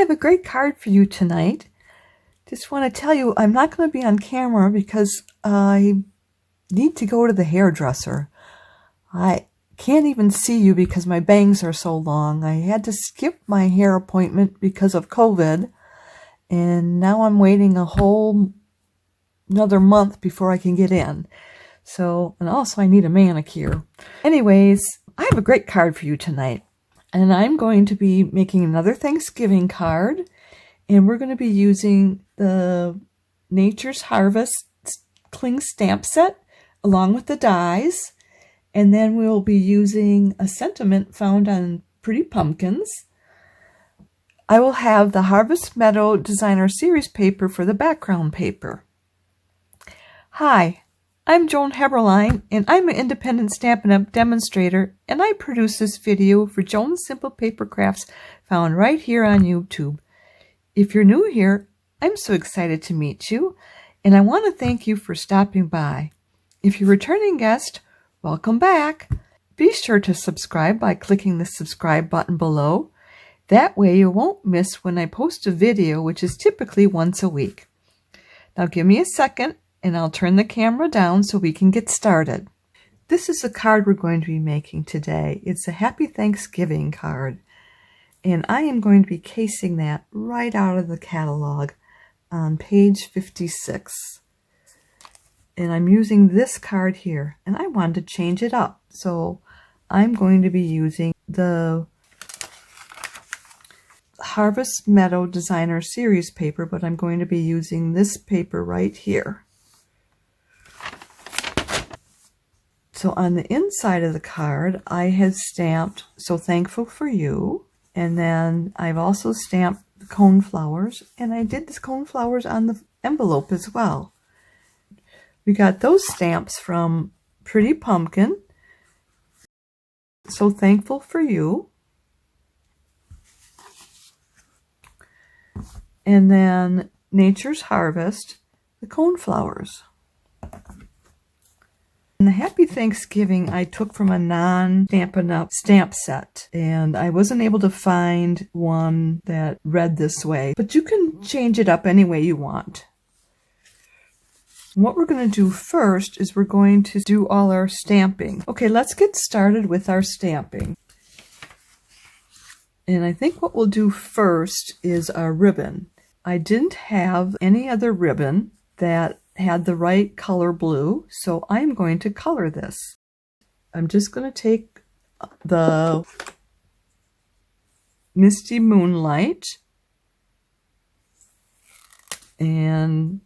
have a great card for you tonight. Just want to tell you I'm not going to be on camera because I need to go to the hairdresser. I can't even see you because my bangs are so long. I had to skip my hair appointment because of COVID, and now I'm waiting another month before I can get in. So, and also I need a manicure. Anyways, I have a great card for you tonight. And I'm going to be making another Thanksgiving card. And we're going to be using the Nature's Harvest Cling Stamp Set along with the dies. And then we'll be using a sentiment found on Pretty Pumpkins. I will have the Harvest Meadow Designer Series paper for the background paper. Hi, I'm Joan Heberlein, and I'm an independent Stampin' Up! Demonstrator, and I produce this video for Joan's Simple Paper Crafts found right here on YouTube. If you're new here, I'm so excited to meet you, and I want to thank you for stopping by. If you're a returning guest, welcome back. Be sure to subscribe by clicking the subscribe button below. That way you won't miss when I post a video, which is typically once a week. Now give me a second, and I'll turn the camera down so we can get started. This is the card we're going to be making today. It's a Happy Thanksgiving card. And I am going to be casing that right out of the catalog on page 56. And I'm using this card here. And I wanted to change it up. So I'm going to be using the Harvest Meadow Designer Series paper, but I'm going to be using this paper right here. So on the inside of the card, I had stamped So Thankful for You, and then I've also stamped the coneflowers, and I did the coneflowers on the envelope as well. We got those stamps from Pretty Pumpkin, So Thankful for You, and then Nature's Harvest, the coneflowers. And the Happy Thanksgiving I took from a non-Stampin' Up! Stamp set, and I wasn't able to find one that read this way, but you can change it up any way you want. What we're going to do first is we're going to do all our stamping. Okay, let's get started with our stamping. And I think what we'll do first is our ribbon. I didn't have any other ribbon that had the right color blue, so I'm going to color this. I'm just going to take the Misty Moonlight and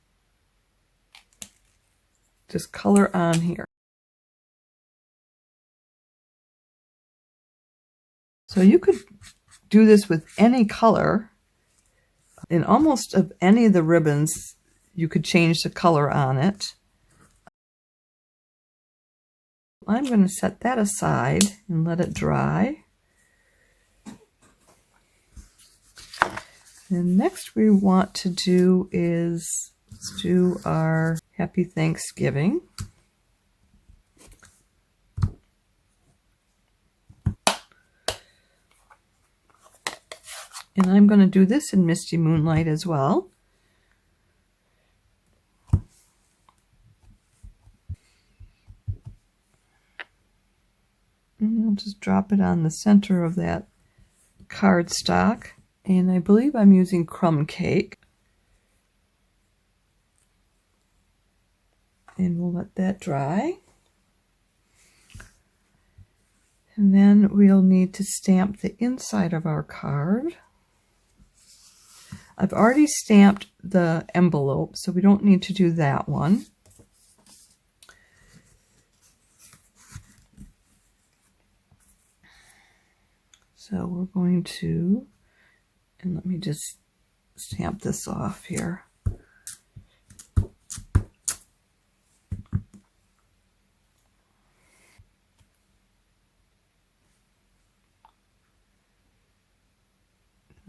just color on here. So you could do this with any color. In almost of any of the ribbons, you could change the color on it. I'm going to set that aside and let it dry. And next we want to do is let's do our Happy Thanksgiving. And I'm going to do this in Misty Moonlight as well. And I'll just drop it on the center of that cardstock. And I believe I'm using Crumb Cake. And we'll let that dry. And then we'll need to stamp the inside of our card. I've already stamped the envelope, so we don't need to do that one. So we're going to, and let me just stamp this off here.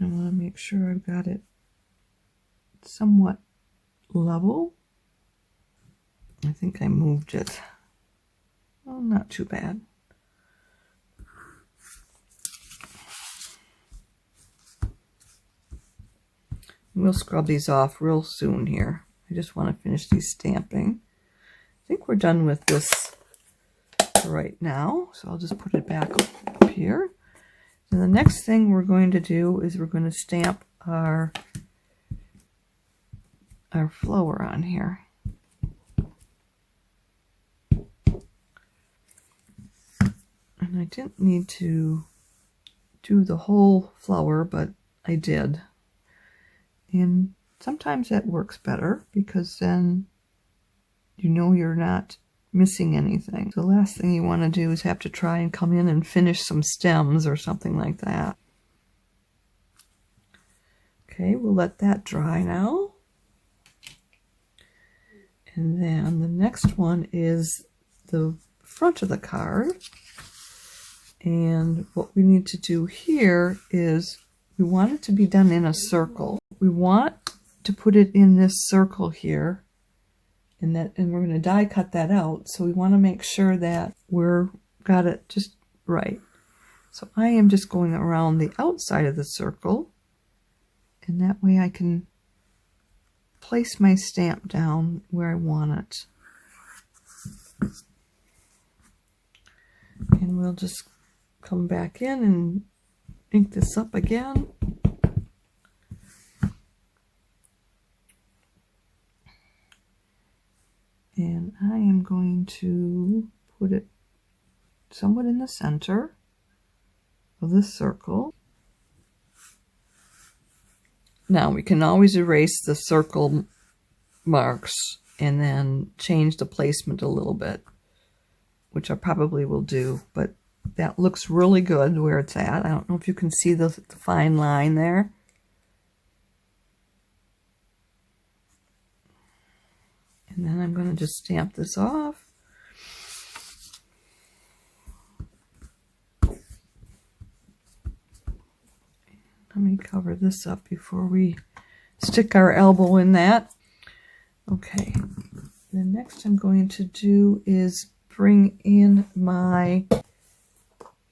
I want to make sure I've got it somewhat level. I think I moved it. Well, not too bad. We'll scrub these off real soon here. I just want to finish these stamping. I think we're done with this right now, so I'll just put it back up here. And the next thing we're going to do is we're going to stamp our flower on here. And I didn't need to do the whole flower, but I did. And sometimes that works better because then you know you're not missing anything. The last thing you want to do is have to try and come in and finish some stems or something like that. Okay, we'll let that dry now. And then the next one is the front of the card. And what we need to do here is we want it to be done in a circle. We want to put it in this circle here, and we're going to die cut that out. So we want to make sure that we're got it just right. So I am just going around the outside of the circle, and that way I can place my stamp down where I want it. And we'll just come back in and ink this up again. And I am going to put it somewhat in the center of this circle. Now we can always erase the circle marks and then change the placement a little bit, which I probably will do, but that looks really good where it's at. I don't know if you can see the fine line there. And then I'm going to just stamp this off. Let me cover this up before we stick our elbow in that. Okay, the next I'm going to do is bring in my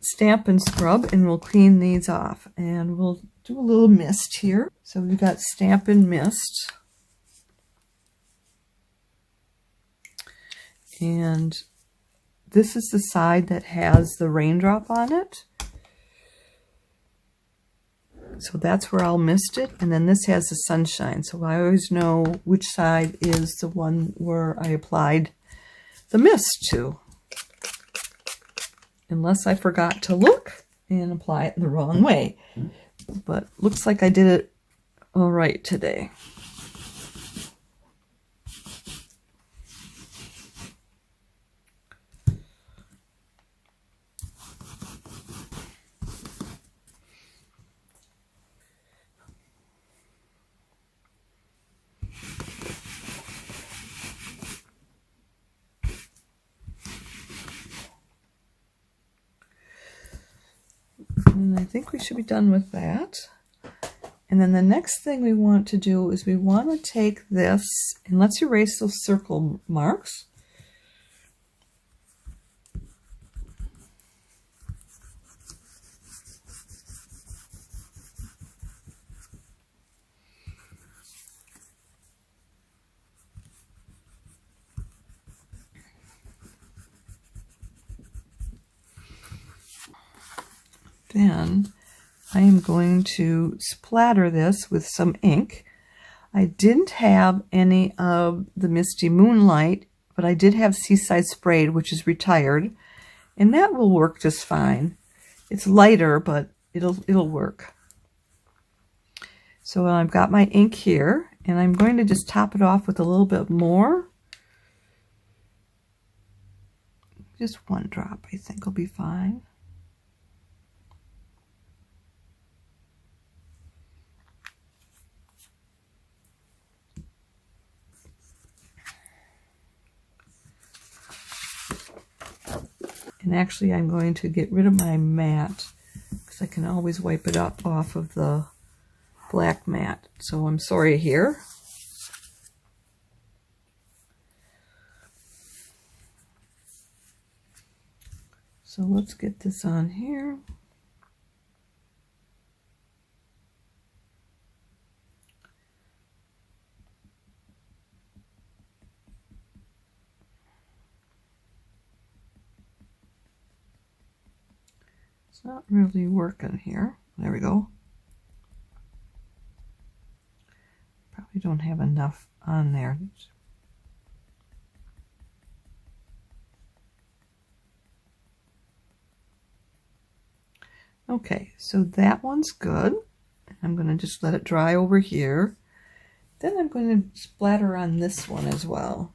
Stampin' Scrub, and we'll clean these off. And we'll do a little mist here. So we've got Stampin' Mist. And this is the side that has the raindrop on it. So that's where I'll mist it. And then this has the sunshine. So I always know which side is the one where I applied the mist to. Unless I forgot to look and apply it in the wrong way. But looks like I did it all right today. And I think we should be done with that. And then the next thing we want to do is we want to take this, and let's erase those circle marks. Then I am going to splatter this with some ink. I didn't have any of the Misty Moonlight, but I did have Seaside Sprayed, which is retired, and that will work just fine. It's lighter, but it'll work. So I've got my ink here, and I'm going to just top it off with a little bit more. Just one drop, I think will be fine. And actually I'm going to get rid of my mat because I can always wipe it up off of the black mat. So I'm sorry here. So let's get this on here. It's not really working here. There we go. Probably don't have enough on there. Okay, so that one's good. I'm going to just let it dry over here. Then I'm going to splatter on this one as well.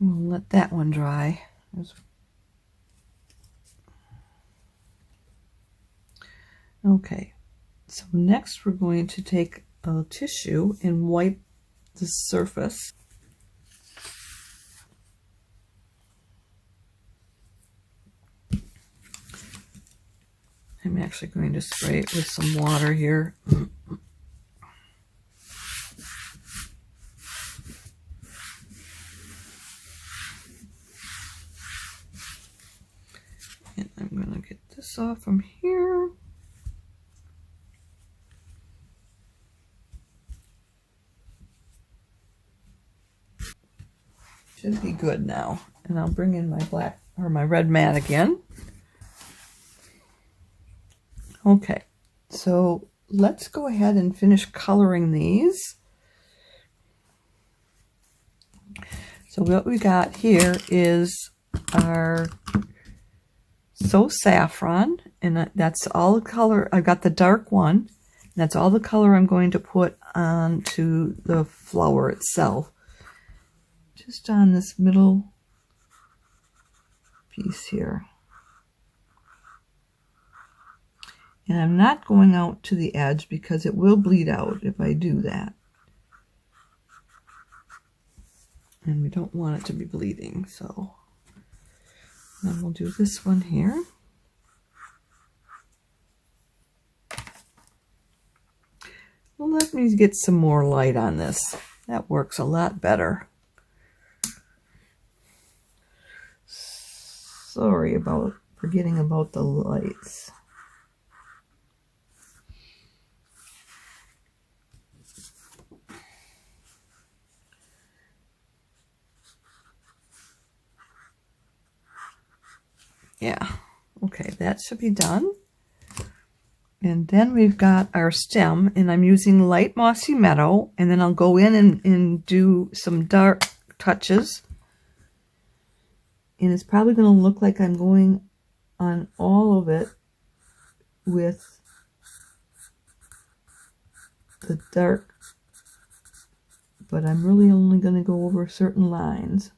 We'll let that one dry. Okay, so next we're going to take a tissue and wipe the surface. I'm actually going to spray it with some water here. And I'm going to get this off from here. Should be good now. And I'll bring in my black or my red mat again. Okay, so let's go ahead and finish coloring these. So what we got here is our So Saffron, and that's all the color. I've got the dark one. That's all the color I'm going to put onto the flower itself. Just on this middle piece here. And I'm not going out to the edge because it will bleed out if I do that. And we don't want it to be bleeding, so then we'll do this one here. Well, let me get some more light on this. That works a lot better. Sorry about forgetting about the lights. Yeah, okay, that should be done. And then we've got our stem, and I'm using light Mossy Meadow, and then I'll go in and do some dark touches. And it's probably going to look like I'm going on all of it with the dark, but I'm really only going to go over certain lines.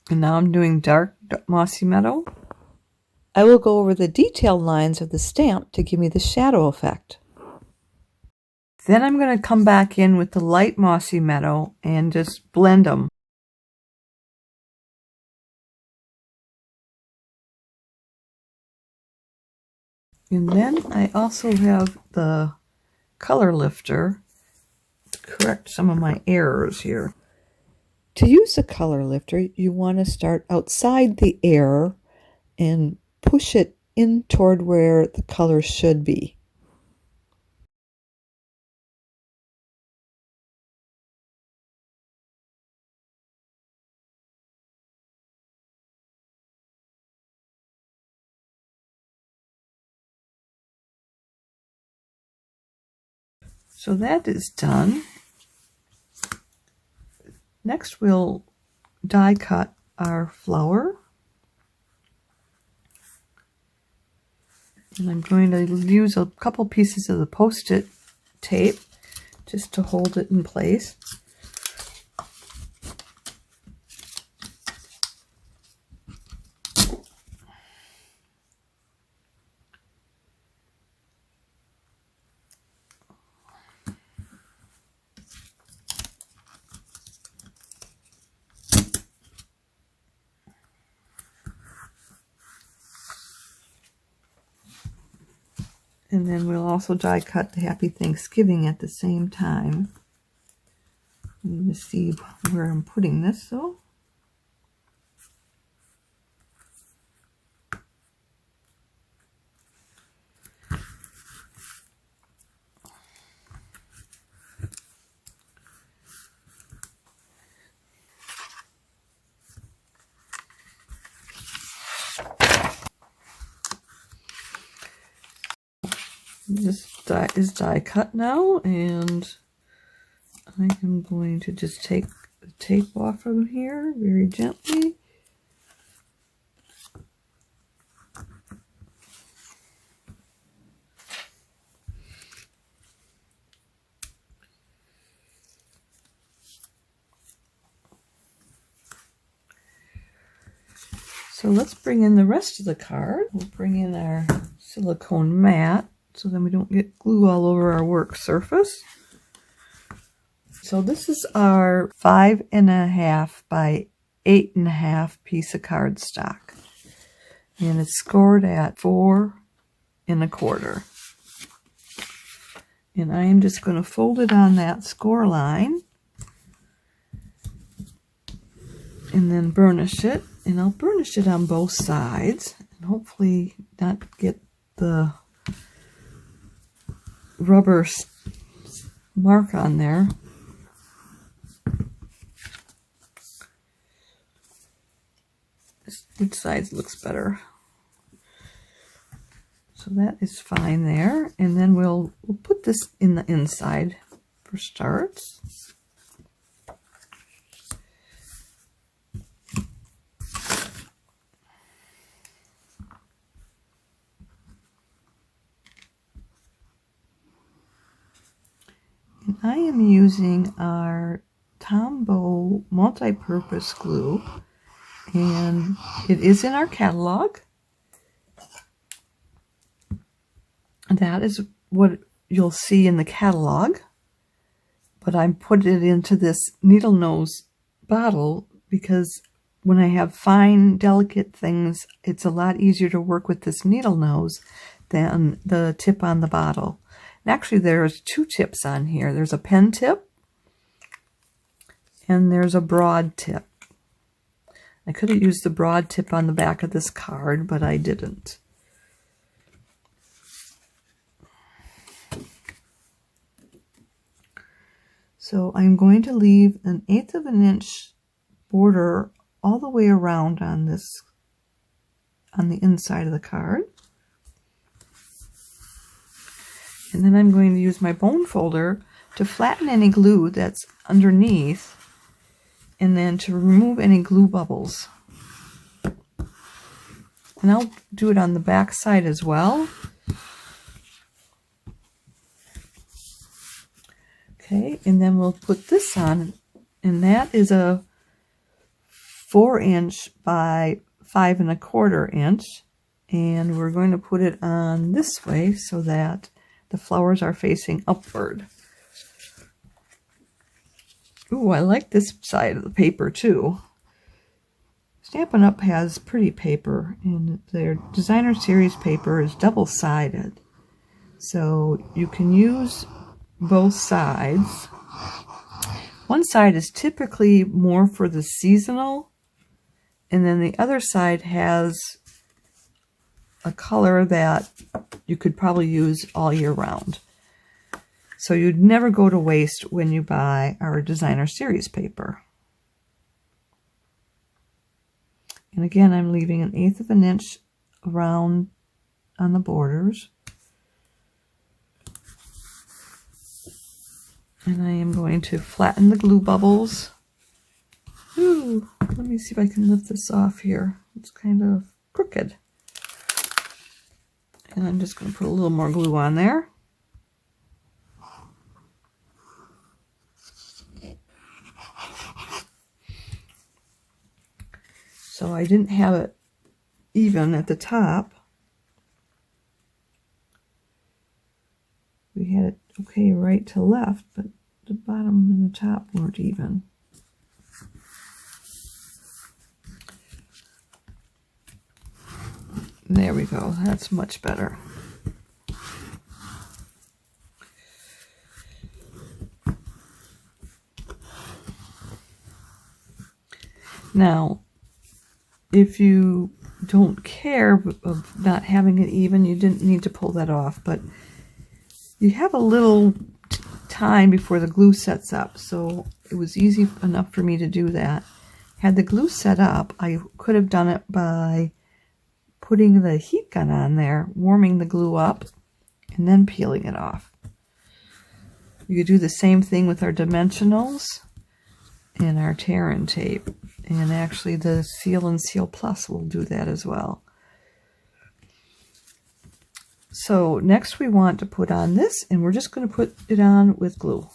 And now I'm doing dark Mossy Meadow. I will go over the detailed lines of the stamp to give me the shadow effect. Then I'm going to come back in with the light Mossy Meadow and just blend them. And then I also have the color lifter to correct some of my errors here. To use the color lifter, you want to start outside the error and push it in toward where the color should be. So that is done. Next we'll die cut our flower. And I'm going to use a couple pieces of the Post-it tape just to hold it in place. And then we'll also die cut the Happy Thanksgiving at the same time. Let me see where I'm putting this though. This die is die cut now, and I am going to just take the tape off from here very gently. So let's bring in the rest of the card. We'll bring in our silicone mat so then we don't get glue all over our work surface. So this is our 5.5 by 8.5 piece of cardstock. And it's scored at 4 1/4. And I am just going to fold it on that score line and then burnish it. And I'll burnish it on both sides and hopefully not get the rubber mark on there. Which side looks better? So that is fine there. And then we'll put this in the inside for starts. And I am using our Tombow multi-purpose glue, and it is in our catalog. That is what you'll see in the catalog, but I put it into this needle nose bottle because when I have fine, delicate things, it's a lot easier to work with this needle nose than the tip on the bottle. And actually, there's 2 tips on here. There's a pen tip, and there's a broad tip. I could have used the broad tip on the back of this card, but I didn't. So I'm going to leave 1/8 of an inch border all the way around on this, on the inside of the card. And then I'm going to use my bone folder to flatten any glue that's underneath and then to remove any glue bubbles. And I'll do it on the back side as well. Okay, and then we'll put this on, and that is a 4 inch by 5 1/4 inch. And we're going to put it on this way so that the flowers are facing upward. Ooh, I like this side of the paper too. Stampin' Up! Has pretty paper, and their designer series paper is double-sided. So you can use both sides. One side is typically more for the seasonal, and then the other side has a color that you could probably use all year round. So you'd never go to waste when you buy our designer series paper. And again, I'm leaving 1/8 of an inch around on the borders. And I am going to flatten the glue bubbles. Ooh, let me see if I can lift this off here. It's kind of crooked. And I'm just going to put a little more glue on there. So I didn't have it even at the top. We had it okay right to left, but the bottom and the top weren't even. There we go. That's much better. Now, if you don't care of not having it even, you didn't need to pull that off, but you have a little time before the glue sets up, so it was easy enough for me to do that. Had the glue set up, I could have done it by putting the heat gun on there, warming the glue up, and then peeling it off. You could do the same thing with our dimensionals and our tear and tape. And actually the Seal and Seal Plus will do that as well. So next we want to put on this, and we're just going to put it on with glue.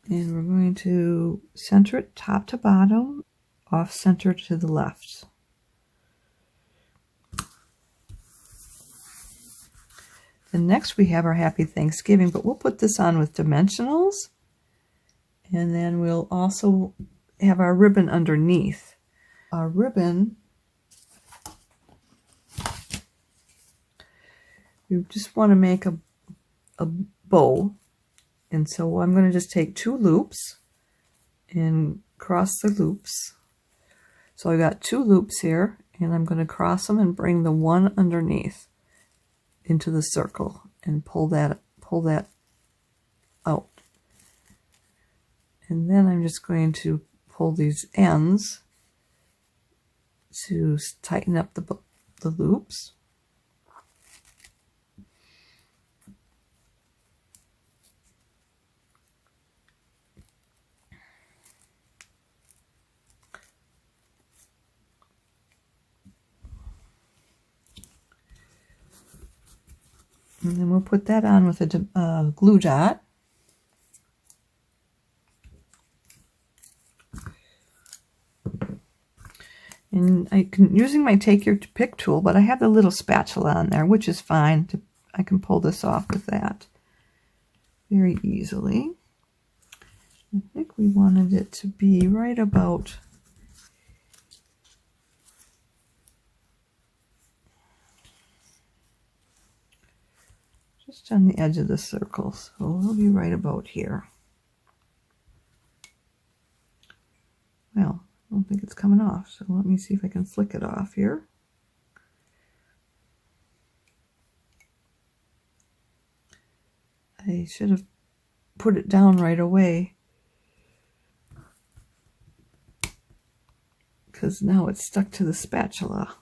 And we're going to center it top to bottom, off center to the left. And next we have our Happy Thanksgiving, but we'll put this on with dimensionals. And then we'll also have our ribbon underneath. Our ribbon, we just want to make a bow. And so I'm going to just take 2 loops and cross the loops. So I got 2 loops here, and I'm going to cross them and bring the one underneath into the circle and pull that out. And then I'm just going to pull these ends to tighten up the loops. And then we'll put that on with a glue dot. And using my Take Your Pick tool, but I have the little spatula on there, which is fine. I can pull this off with that very easily. I think we wanted it to be right about just on the edge of the circle, so it'll be right about here. Well, I don't think it's coming off, so let me see if I can flick it off here. I should have put it down right away, because now it's stuck to the spatula.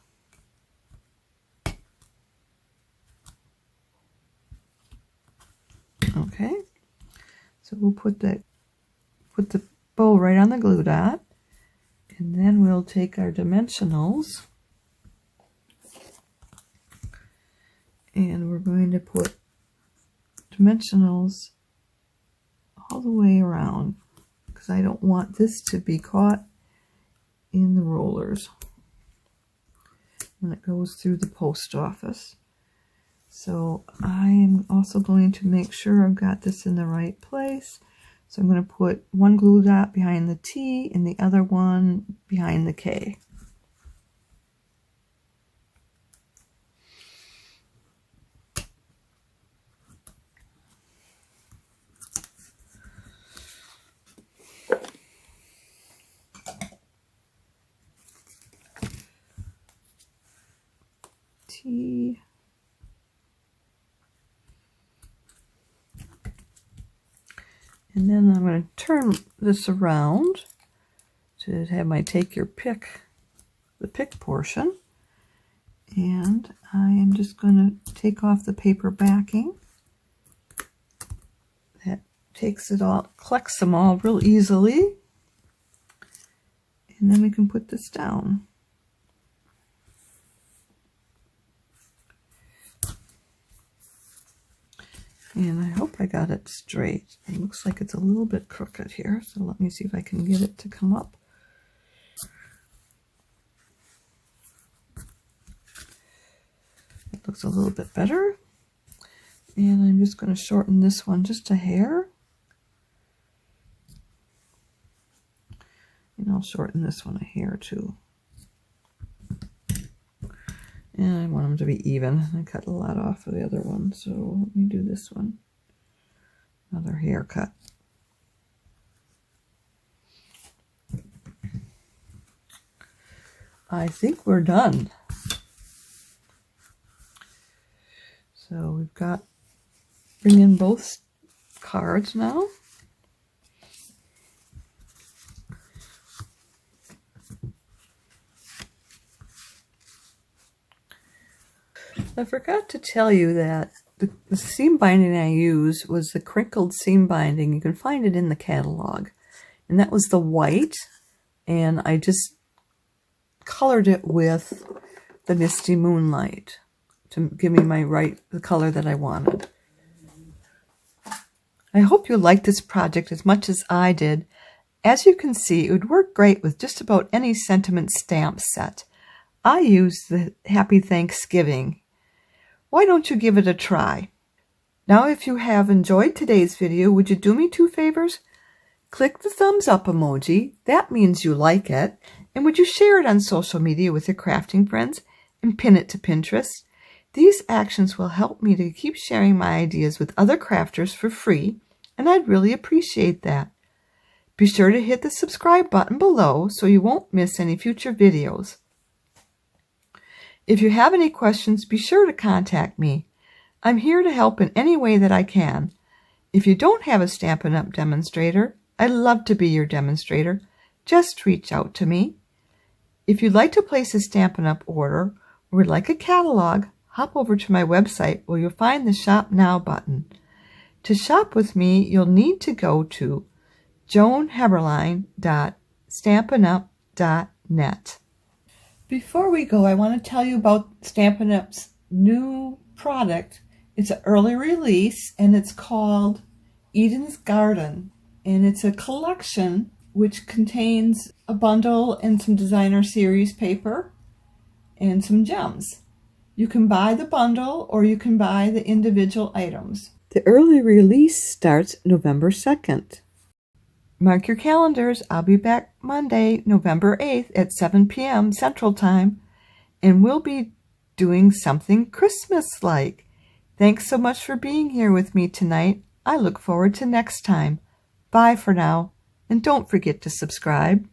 Okay, so we'll put the bow right on the glue dot, and then we'll take our dimensionals and we're going to put dimensionals all the way around, because I don't want this to be caught in the rollers when it goes through the post office. So I'm also going to make sure I've got this in the right place. So I'm going to put one glue dot behind the T and the other one behind the K. T. And then I'm going to turn this around to have my Take Your Pick, the pick portion. And I am just going to take off the paper backing. That takes it all, collects them all real easily. And then we can put this down. And I hope I got it straight. It looks like it's a little bit crooked here, so let me see if I can get it to come up. It looks a little bit better. And I'm just going to shorten this one just a hair. And I'll shorten this one a hair too. And I want them to be even. I cut a lot off of the other one, so let me do this one. Another haircut. I think we're done. So we've got, bring in both cards now. I forgot to tell you that the seam binding I used was the crinkled seam binding. You can find it in the catalog. And that was the white, and I just colored it with the Misty Moonlight to give me the color that I wanted. I hope you liked this project as much as I did. As you can see, it would work great with just about any sentiment stamp set. I used the Happy Thanksgiving. Why don't you give it a try? Now, if you have enjoyed today's video, would you do me 2 favors? Click the thumbs up emoji. That means you like it. And would you share it on social media with your crafting friends and pin it to Pinterest? These actions will help me to keep sharing my ideas with other crafters for free, and I'd really appreciate that. Be sure to hit the subscribe button below so you won't miss any future videos. If you have any questions, be sure to contact me. I'm here to help in any way that I can. If you don't have a Stampin' Up! Demonstrator, I'd love to be your demonstrator. Just reach out to me. If you'd like to place a Stampin' Up! Order or would like a catalog, hop over to my website where you'll find the Shop Now button. To shop with me, you'll need to go to joanheberlein.stampinup.net. Before we go, I want to tell you about Stampin' Up's new product. It's an early release, and it's called Eden's Garden. And it's a collection which contains a bundle and some designer series paper and some gems. You can buy the bundle or you can buy the individual items. The early release starts November 2nd. Mark your calendars. I'll be back Monday, November 8th at 7 p.m. Central Time, and we'll be doing something Christmas-like. Thanks so much for being here with me tonight. I look forward to next time. Bye for now, and don't forget to subscribe.